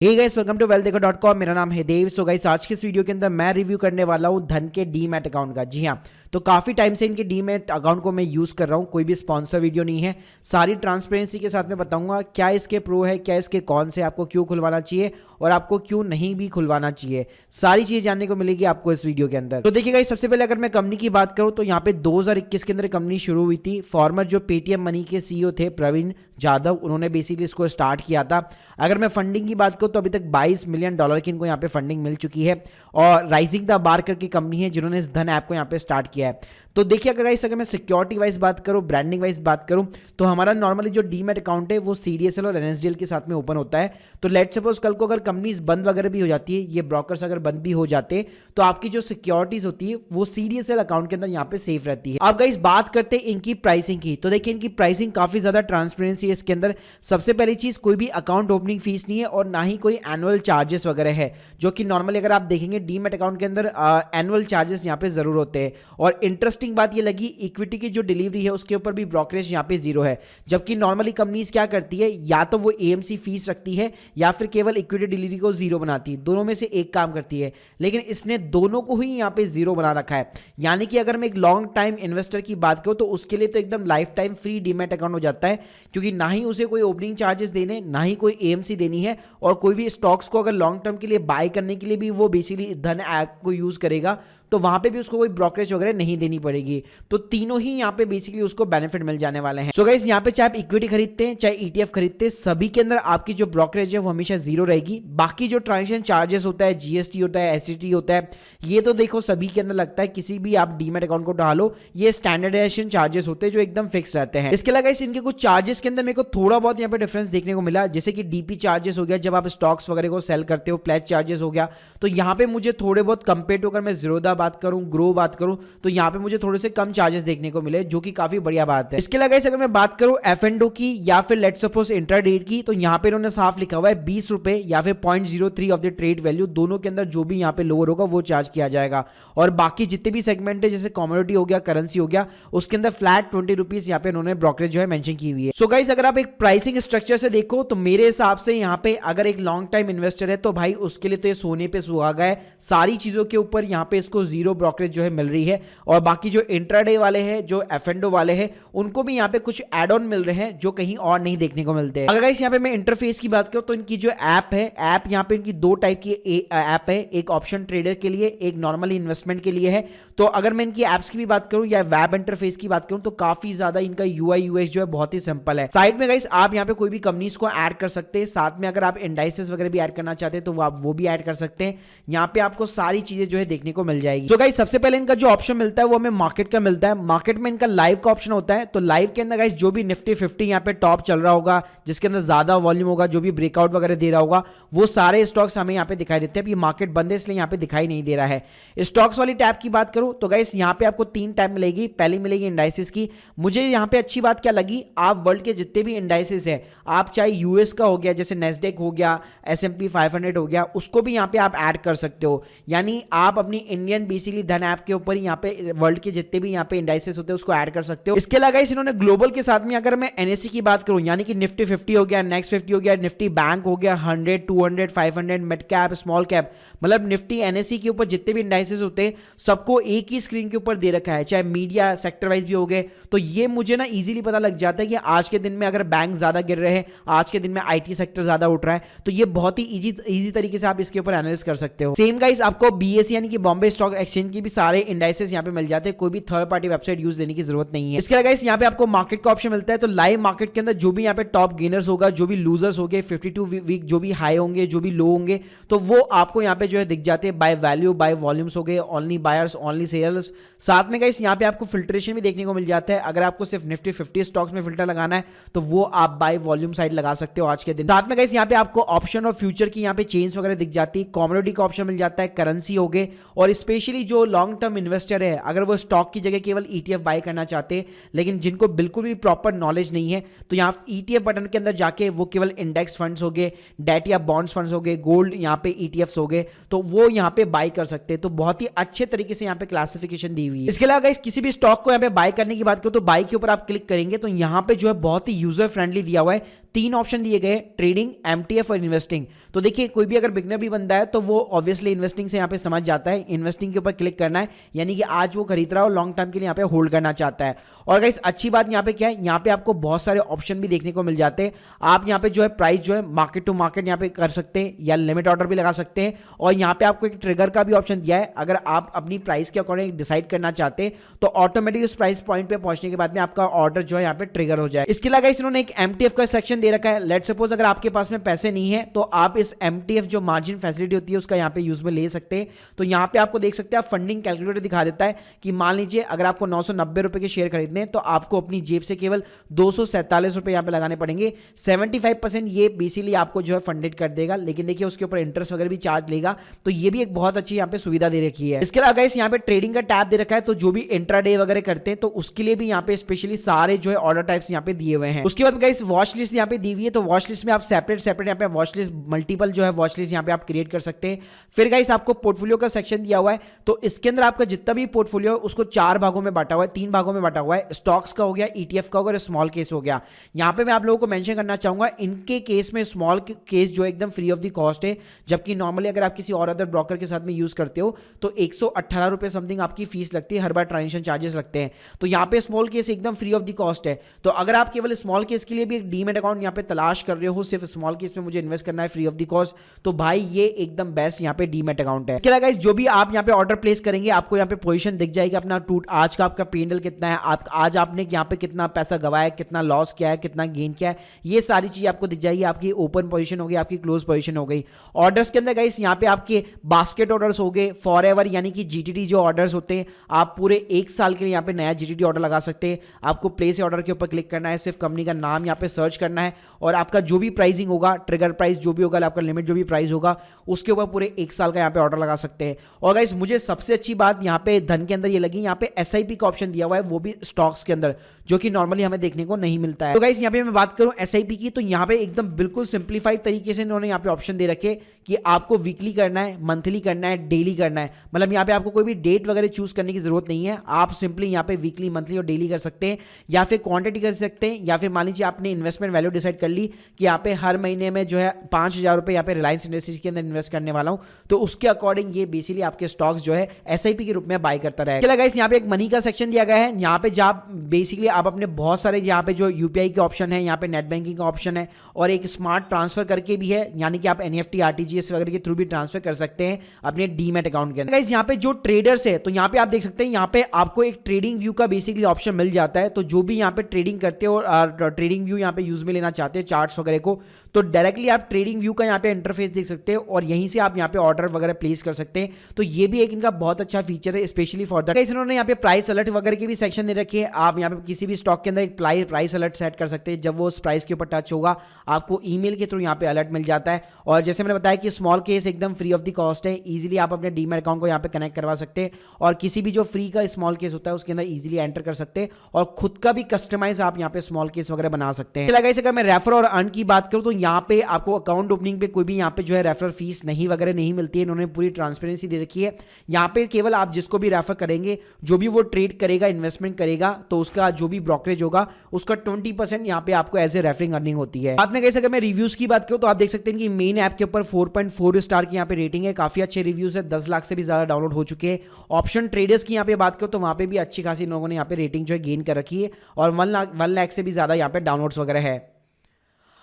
Hey guys, welcome to wealthdeco.com। मेरा नाम है देव। सो गाइस, आज के इस वीडियो के अंदर मैं रिव्यू करने वाला हूं धन के डीमैट अकाउंट का। जी हाँ, तो काफ़ी टाइम से इनके डीमैट अकाउंट को मैं यूज़ कर रहा हूं। कोई भी स्पॉन्सर वीडियो नहीं है, सारी ट्रांसपेरेंसी के साथ में बताऊंगा क्या इसके प्रो है, क्या इसके कौन से, आपको क्यों खुलवाना चाहिए और आपको क्यों नहीं भी खुलवाना चाहिए। सारी चीज़ें जानने को मिलेगी आपको इस वीडियो के अंदर। तो देखिए गाइस, सबसे पहले अगर मैं कंपनी की बात करूँ तो यहाँ पे 2021 के अंदर कंपनी शुरू हुई थी। फॉर्मर जो पेटीएम मनी के सीईओ थे प्रवीण जाधव, उन्होंने बेसिकली इसको स्टार्ट किया था। अगर मैं फंडिंग की बात करूँ तो अभी तक $22 मिलियन की इनको यहाँ पे फंडिंग मिल चुकी है और राइजिंग द बार करके कंपनी है जिन्होंने इस धन ऐप को यहाँ पे स्टार्ट किया है। तो देखिए अगर मैं सिक्योरिटी वाइज बात करूँ, ब्रांडिंग वाइज बात करूँ, तो हमारा नॉर्मली जो डीमैट अकाउंट है वो सीडीएसएल और एनएसडीएल के साथ में ओपन होता है। तो लेट सपोज कल को अगर कंपनीज बंद वगैरह भी हो जाती है, ये ब्रोकर्स अगर बंद भी हो जाते तो आपकी जो सिक्योरिटीज होती है वो सीडीएसएल अकाउंट के अंदर यहाँ पे सेफ रहती है। अब गाइस बात करते हैं इनकी प्राइसिंग की। तो देखिए इनकी प्राइसिंग काफी ज्यादा ट्रांसपेरेंसी है इसके अंदर। सबसे पहली चीज, कोई भी अकाउंट ओपनिंग फीस नहीं है और ना ही कोई एनुअल चार्जेस वगैरह है, जो कि नॉर्मली अगर आप देखेंगे डीमैट अकाउंट के अंदर एनुअल चार्जेस यहाँ पे जरूर होते हैं। और इंटरेस्टिंग बात ये लगी, इक्विटी की जो डिलीवरी है उसके ऊपर भी ब्रोकरेज यहाँ पे जीरो है। जबकि नॉर्मली कंपनीज क्या करती है, या तो वो एएमसी फीस रखती है या फिर केवल इक्विटी डिलीवरी को जीरो बनाती है। दोनों में से एक काम करती है, लेकिन इसने दोनों को ही यहाँ पे जीरो बना रखा है। यानी कि अगर मैं एक लॉन्ग टाइम इन्वेस्टर की बात करूँ तो उसके लिए तो एकदम life time free demat account हो जाता है, क्योंकि ना ही उसे कोई ओपनिंग चार्जेस देने, ना ही कोई एएमसी देनी है। और कोई भी स्टॉक्स को अगर लॉन्ग टर्म के लिए बाय करने के लिए भी वो बेसिकली धन ऐप को यूज करेगा तो वहां पे भी उसको कोई ब्रोकरेज वगैरह नहीं देनी पड़ेगी। तो तीनों ही यहाँ पे बेसिकली उसको बेनिफिट मिल जाने वाले हैं। सो गाइस, यहाँ पे चाहे आप इक्विटी खरीदते हैं चाहे ईटीएफ खरीदते हैं, सभी के अंदर आपकी जो ब्रोकरेज है वो हमेशा जीरो रहेगी। बाकी जो ट्रांजेक्शन चार्जेस होता है, जीएसटी होता है, एसटीटी होता है, ये तो देखो सभी के अंदर लगता है। किसी भी आप डीमैट अकाउंट को डालो, ये स्टैंडर्डाइजेशन चार्जेस होते हैं जो एकदम फिक्स रहते हैं। इसके अलावा इनके कुछ चार्जेस के अंदर मेरे को थोड़ा बहुत यहाँ पे डिफरेंस देखने को मिला, जैसे कि डीपी चार्जेस हो गया जब आप स्टॉक्स वगैरह को सेल करते हो, प्लेज चार्जेस हो गया। तो यहाँ पे मुझे थोड़े बहुत कंपेयर टू, अगर मैं जीरोधा बात करूँ, ग्रो बात करूं, तो यहां पे मुझे थोड़े से कम चार्जेस देखने को मिले, जो कि काफी बढ़िया बात है। इसके अलावा अगर मैं बात करूं एफ&ओ की या फिर लेट्स सपोज इंट्राडेट की, तो यहां पे इन्होंने साफ लिखा हुआ है 20 रुपए या फिर 0.03 ऑफ द ट्रेड वैल्यू, दोनों के अंदर जो भी यहां पे लोअर होगा वो चार्ज किया जाएगा। और बाकी जितने भी सेगमेंट है, जैसे कमोडिटी हो गया, करेंसी हो गया, उसके अंदर फ्लैट 20 रुपीज यहाँ पे इन्होंने ब्रोकरेज जो है मेंशन की हुई है। सो गाइस, अगर आप एक प्राइसिंग स्ट्रक्चर से देखो तो मेरे हिसाब से यहाँ पे अगर एक लॉन्ग टाइम इन्वेस्टर है तो भाई उसके लिए तो ये सोने पे सुहागा है। सारी चीजों के ऊपर यहाँ पे इसको जीरो ब्रोकरेज जो है मिल रही है। और बाकी जो इंट्राडे वाले हैं, जो एफ&ओ वाले हैं, उनको भी यहाँ पे कुछ एड ऑन मिल रहे हैं जो कहीं और नहीं देखने को मिलते हैं। अगर गाइस यहाँ पे मैं इंटरफेस की बात करूं तो इनकी जो ऐप है, ऐप यहाँ पे इनकी दो टाइप की ऐप है, एक ऑप्शन ट्रेडर के लिए, एक नॉर्मली इन्वेस्टमेंट के लिए है। तो अगर मैं इनकी एप्स की भी बात करूं या वेब इंटरफेस की बात करूं तो काफी ज्यादा इनका यूआई यूएक्स जो है बहुत ही सिंपल है। साइड में गाइस आप यहाँ पे कोई भी कंपनीज को ऐड कर सकते हैं, साथ में अगर आप इंडाइसेस वगैरह भी ऐड करना चाहते हैं तो आप वो भी ऐड कर सकते हैं। यहाँ पे आपको सारी चीजें जो है देखने को मिल जाएगी। तो गाइस सबसे पहले इनका जो ऑप्शन मिलता है वो हमें मार्केट का मिलता है। मार्केट में इनका लाइव का ऑप्शन होता है। तो लाइव के अंदर गाइस जो भी निफ्टी 50 यहाँ पे टॉप चल रहा होगा, जिसके अंदर ज्यादा वॉल्यूम होगा, जो भी ब्रेकआउट वगैरह दे रहा होगा, वो सारे स्टॉक्स हमें यहाँ पे दिखाई देते हैं। अब ये मार्केट बंद है इसलिए यहाँ पे दिखाई नहीं दे रहा है। स्टॉक्स वाली टैब की बात करूं तो गाइस यहाँ पे आपको 3 टैब मिलेगी। पहली मिलेगी इंडाइसेस की। मुझे यहाँ पे अच्छी बात क्या लगी, आप वर्ल्ड के जितने भी इंडाइसेस है, आप चाहे यूएस का हो गया जैसे नेस्डेक हो गया, S&P 500 हो गया, उसको भी यहाँ पे आप ऐड कर सकते हो। यानी आप अपनी इंडियन बेसिकली धन ऐप के ऊपर यहाँ पे वर्ल्ड के जितने भी यहाँ पे इंडाइसेस होते हैं उसको ऐड कर सकते हो। इसके अलावा इन्होंने ग्लोबल के साथ में अगर मैं एनएससी की बात करूं, यानी कि निफ्टी 50 हो गया, नेक्स्ट 50 हो गया, निफ्टी बैंक हो गया, 100, 200, 500, मिड कैप, स्मॉल कैप, मतलब निफ्टी एनएससी के ऊपर जितने भी इंडाइसेस होते हैं सबको एक ही स्क्रीन के ऊपर दे रखा है, चाहे मीडिया सेक्टर वाइज भी हो गए। तो ये मुझे ना इजीली पता लग जाता है कि आज के दिन में अगर बैंक ज्यादा गिर रहे हैं, आज के दिन में आईटी सेक्टर ज्यादा उठ रहा है, तो ये बहुत ही इजी तरीके से आप इसके ऊपर एनालिसिस कर सकते हो। सेम गाइस आपको बीएसई यानी कि बॉम्बे स्टॉक एक्सचेंज की भी सारे इंडाइसेस यहाँ पे मिल जाते हैं, कोई भी थर्ड पार्टी वेबसाइट यूज देने की जरूरत नहीं है। इसके अलावा यहाँ पे आपको मार्केट का ऑप्शन मिलता है। तो लाइव मार्केट के अंदर जो भी यहाँ पे टॉप गेनर्स होगा, जो भी लूजर्स हो गए, 52 वीक जो भी हाई होंगे, जो भी लो होंगे, तो वो आपको यहाँ पे जो है दिख जाते हैं। बाय वैल्यू, बाय वॉल्यूम्स हो गए, ओनली बायर्स, ओनली सेलर्स। साथ में गाइस यहाँ पे आपको फिल्ट्रेशन भी देखने को मिल जाता है। अगर आपको सिर्फ निफ्टी 50 स्टॉक्स में फिल्टर लगाना है तो वो आप बाय वॉल्यूम साइड लगा सकते हो आज के दिन। साथ में गाइस यहाँ पे आपको ऑप्शन और फ्यूचर की यहाँ पे चेंज वगैरह दिख जाती है। कमोडिटी का ऑप्शन मिल जाता है, करेंसी हो गए, और स्पेशली जो लॉन्ग टर्म इन्वेस्टर है, अगर वो स्टॉक की जगह केवल ETF बाय करना चाहते हैं, लेकिन जिनको बिल्कुल भी प्रॉपर नॉलेज नहीं है, तो यहाँ ETF बटन के अंदर जाके वो केवल इंडेक्स फंड्स हो गए, डेट या बॉन्ड्स फंड्स हो गए, गोल्ड यहाँ पे ETFs हो गए, तो वो यहाँ पे बाय कर सकते हैं। तो बहुत ही अच्छे तरीके से यहाँ पे क्लासिफिकेशन दी हुई है। इसके अलावा किसी भी स्टॉक को यहाँ पे बाय करने की बात करो तो बाय के ऊपर आप क्लिक करेंगे तो यहाँ पे जो है बहुत ही यूजर फ्रेंडली दिया हुआ है। 3 ऑप्शन दिए गए, ट्रेडिंग, MTF और इन्वेस्टिंग। तो देखिए कोई भी अगर बिगनर भी बंदा है तो वो ऑब्वियसली इन्वेस्टिंग से यहाँ पे समझ जाता है, इन्वेस्टिंग के ऊपर क्लिक करना है, यानी कि आज वो खरीद रहा है और लॉन्ग टर्म के लिए यहाँ पे होल्ड करना चाहता है। और गाइस अच्छी बात यहाँ पे क्या है, यहाँ पे आपको बहुत सारे ऑप्शन भी देखने को मिल जाते हैं। आप यहाँ पे जो है प्राइस जो है मार्केट टू मार्केट यहाँ पे कर सकते हैं या लिमिट ऑर्डर भी लगा सकते हैं। और यहाँ पे आपको एक ट्रिगर का भी ऑप्शन दिया है, अगर आप अपनी प्राइस के अकॉर्डिंग डिसाइड करना चाहते हैं तो ऑटोमेटिक उस प्राइस पॉइंट पे पहुंचने के बाद में आपका ऑर्डर जो है यहाँ पे ट्रिगर हो जाए। इसके अलावा इन्होंने एक MTF का सेक्शन दे रखा है। लेट्स सपोज अगर आपके पास में पैसे नहीं है तो आप इस MTF जो मार्जिन फैसिलिटी होती है उसका यहाँ पे यूज में ले सकते हैं। तो यहाँ पे आपको देख सकते हैं, आप फंडिंग कैलकुलेटर दिखा देता है कि मान लीजिए अगर आपको 990 रुपए के शेयर खरीदने तो आपको अपनी जेब से केवल 247 रुपए यहाँ पे लगाने पड़ेंगे। 75% ये बेसिकली आपको जो है फंडेड कर देगा, लेकिन देखिए उसके ऊपर इंटरेस्ट वगैरह भी चार्ज लेगा। तो ये भी एक बहुत अच्छी यहाँ पे सुविधा दे रखी है। इसके अलावा गाइस यहाँ पे ट्रेडिंग का टैब दे रखा है, तो जो भी इंट्राडे वगैरह करते हैं तो उसके लिए भी यहाँ पे स्पेशली सारे जो है ऑर्डर टाइप्स यहाँ पे दिए हुए हैं। उसके बाद गाइस वॉच लिस्ट यहाँ पे दी हुई है, तो वॉच लिस्ट में आप सेपरेट यहाँ पे वॉच लिस्ट, मल्टीपल जो है वॉच लिस्ट यहाँ पे आप क्रिएट कर सकते हैं। फिर गाइस आपको पोर्टफोलियो का सेक्शन दिया हुआ है, तो इसके अंदर आपका जितना भी पोर्टफोलियो है उसको 4 भागों में बांटा हुआ है, 3 भागों में बांटा हुआ है। स्टॉक्स का हो गया, ETF का हो गया, स्मॉल केस हो गया। यहाँ पे मैं आप लोगों को मेंशन करना चाहूंगा, इनके केस में स्मॉल केस जो एकदम फ्री ऑफ द कॉस्ट है, जबकि नॉर्मली अगर आप किसी और अदर ब्रोकर के साथ में यूज करते हो तो 118 रुपए समथिंग आपकी फीस लगती है, हर बार ट्रांजेक्शन चार्जेस लगते हैं। तो यहाँ पे स्मॉल केस एकदम फ्री ऑफ द कॉस्ट है। तो अगर आप केवल स्मॉल केस के लिए भी एक डीमैट अकाउंट यहाँ पे तलाश कर रहे हो, सिर्फ स्मॉल केस में मुझे इन्वेस्ट करना है फ्री ऑफ द कॉस्ट, तो भाई ये एकदम बेस्ट यहाँ पे डीमैट अकाउंट है। इसके अलावा जो भी आप यहाँ पे ऑर्डर प्लेस करेंगे आपको यहाँ पे पोजीशन दिख जाएगी अपना, आज का आपका पेंडल कितना है, आज आपने यहाँ पे कितना पैसा गवाया, कितना लॉस किया है, कितना गेन किया है, ये सारी चीज आपको दिख जाएगी। आपकी ओपन पोजीशन हो गई, आपकी क्लोज पोजीशन हो गई। ऑर्डर्स के अंदर गाइस यहाँ पे आपके बास्केट ऑर्डर्स हो गए, फॉरएवर यानी कि GTT जो ऑर्डर्स होते हैं, आप पूरे 1 साल के लिए यहाँ पे नया GTT ऑर्डर लगा सकते हैं। आपको प्लेस ऑर्डर के ऊपर क्लिक करना है, सिर्फ कंपनी का नाम यहाँ पे सर्च करना है और आपका जो भी प्राइसिंग होगा, ट्रिगर प्राइस जो भी होगा, आपका लिमिट जो भी प्राइस होगा, उसके ऊपर पूरे 1 साल का यहाँ पे ऑर्डर लगा सकते हैं। और गाइस मुझे सबसे अच्छी बात यहाँ पे धन के अंदर ये लगी, यहाँ पे SIP का ऑप्शन दिया हुआ है, वो भी स्टॉक्स के अंदर, जो कि नॉर्मली हमें देखने को नहीं मिलता है। तो गाइस यहाँ पे मैं बात करूं SIP की, तो यहाँ पे एकदम बिल्कुल सिंप्लीफाइड तरीके से इन्होंने यहाँ पे ऑप्शन दे रखे कि आपको वीकली करना है, मंथली करना है, डेली करना है। मतलब यहाँ पे आपको कोई भी डेट वगैरह चूज करने की जरूरत नहीं है, आप सिंपली यहाँ पे वीकली, मंथली और डेली कर सकते हैं, या फिर क्वांटिटी कर सकते हैं, या फिर मान लीजिए आपने इन्वेस्टमेंट वैल्यू डिसाइड कर ली कि यहाँ पे हर महीने में जो है 5000 रुपए यहाँ पे रिलायंस इंडस्ट्रीज के अंदर इन्वेस्ट करने वाला हूं, तो उसके अकॉर्डिंग ये बेसिकली आपके स्टॉक्स जो है SIP के रूप में बाय करता रहेगा। गाइस यहाँ पे एक मनी का सेक्शन दिया गया है, यहाँ पे जब बेसिकली आप अपने बहुत सारे यहाँ पे जो UPI के ऑप्शन है, यहाँ पे नेट बैंकिंग का ऑप्शन है और एक स्मार्ट ट्रांसफर करके भी है, यानी कि आप NEFT RTGS वगैरह के थ्रू भी ट्रांसफर कर सकते हैं अपने डीमैट अकाउंट के अंदर। गाइस यहाँ पे जो ट्रेडर्स है, तो यहाँ पे आप देख सकते हैं, यहाँ पे आपको एक ट्रेडिंग व्यू का बेसिकली ऑप्शन मिल जाता है। तो जो भी यहाँ पे ट्रेडिंग करते हो और ट्रेडिंग व्यू यहाँ पे यूज में लेना चाहते हैं चार्ट्स वगैरह को, तो डायरेक्टली आप ट्रेडिंग व्यू का यहाँ पे इंटरफेस देख सकते हैं और यहीं से आप यहाँ पे ऑर्डर वगैरह प्लेस कर सकते हैं। तो ये भी एक इनका बहुत अच्छा फीचर है, स्पेशली फॉर दैट। इन्होंने यहाँ पे प्राइस अलर्ट वगैरह की भी सेक्शन दे रखी है। आप यहाँ पे किसी भी स्टॉक के अंदर एक प्राइस अलर्ट सेट कर सकते हैं, जब वो उस प्राइस के ऊपर टच होगा आपको ईमेल के थ्रू यहाँ पे अलर्ट मिल जाता है। और जैसे मैंने बताया कि स्मॉल केस एकदम फ्री ऑफ द कॉस्ट है, इजीली आप अपने डीमैट अकाउंट को यहाँ पे कनेक्ट करवा सकते हैं और किसी भी जो फ्री का स्मॉल केस होता है उसके अंदर इजीली एंटर कर सकते हैं और खुद का भी कस्टमाइज आप यहाँ पे स्मॉल केस वगैरह बना सकते हैं। अगर मैं रेफर और अर्न की बात करूँ तो यहाँ पे आपको अकाउंट ओपनिंग पे कोई भी यहाँ पे जो है रेफर फीस नहीं वगैरह नहीं मिलती है, इन्होंने पूरी ट्रांसपेरेंसी दे रखी है। यहाँ पे केवल आप जिसको भी रेफर करेंगे, जो भी वो ट्रेड करेगा, इन्वेस्टमेंट करेगा, तो उसका जो भी ब्रोकरेज होगा उसका 20% यहाँ पे आपको एज ए रेफरिंग अर्निंग होती है। बाद में कैसे अगर मैं रिव्यूज की बात करूँ तो आप देख सकते हैं कि मेन ऐप के ऊपर 4.4 स्टार की यहाँ पे रेटिंग है, काफी अच्छे रिव्यूज है, 10 लाख से भी ज्यादा डाउनलोड हो चुके हैं। ऑप्शन ट्रेडर्स की यहाँ पे बात करो तो वहां पे भी अच्छी खासी लोगों ने यहाँ पे रेटिंग जो है गेन कर रखी है और 1 लाख से भी ज्यादा यहाँ पे डाउनलोड्स वगैरह है।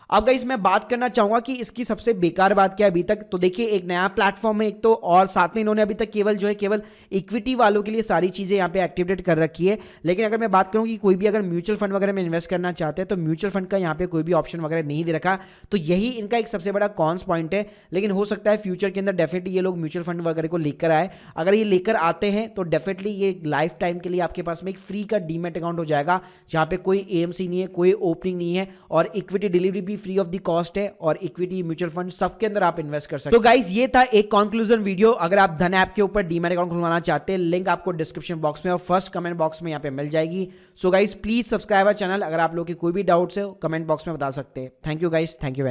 अब गाइस मैं बात करना चाहूंगा कि इसकी सबसे बेकार बात क्या है अभी तक, तो देखिए एक नया प्लेटफॉर्म है एक तो, और साथ में इन्होंने अभी तक केवल इक्विटी वालों के लिए सारी चीजें यहाँ पे एक्टिवेट कर रखी है। लेकिन अगर मैं बात करूं कि कोई भी अगर म्यूचुअल फंड वगैरह में इन्वेस्ट करना चाहते हैं तो म्यूचुअल फंड का यहाँ पे कोई भी ऑप्शन वगैरह नहीं दे रखा, तो यही इनका एक सबसे बड़ा कॉन्स पॉइंट है। लेकिन हो सकता है फ्यूचर के अंदर डेफिनेटली ये लोग म्यूचुअल फंड वगैरह को लेकर आए। अगर ये लेकर आते हैं तो डेफिनेटली ये लाइफ टाइम के लिए आपके पास में एक फ्री का डीमैट अकाउंट हो जाएगा, जहाँ पे कोई AMC नहीं है, कोई ओपनिंग नहीं है और इक्विटी डिलीवरी भी फ्री ऑफ द कॉस्ट है और इक्विटी म्यूचुअल फंड सबके अंदर आप इन्वेस्ट कर सकते हो। तो गाइस ये था एक कंक्लूजन वीडियो। अगर आप धन ऐप के ऊपर डीमैट अकाउंट खुलवाना चाहते हैं, लिंक आपको डिस्क्रिप्शन बॉक्स में और फर्स्ट कमेंट बॉक्स में यहाँ पे मिल जाएगी। So guys please subscribe our channel. अगर आप लोग की कोई भी डाउट्स है कमेंट बॉक्स में बता सकते हैं। Thank you guys, thank you very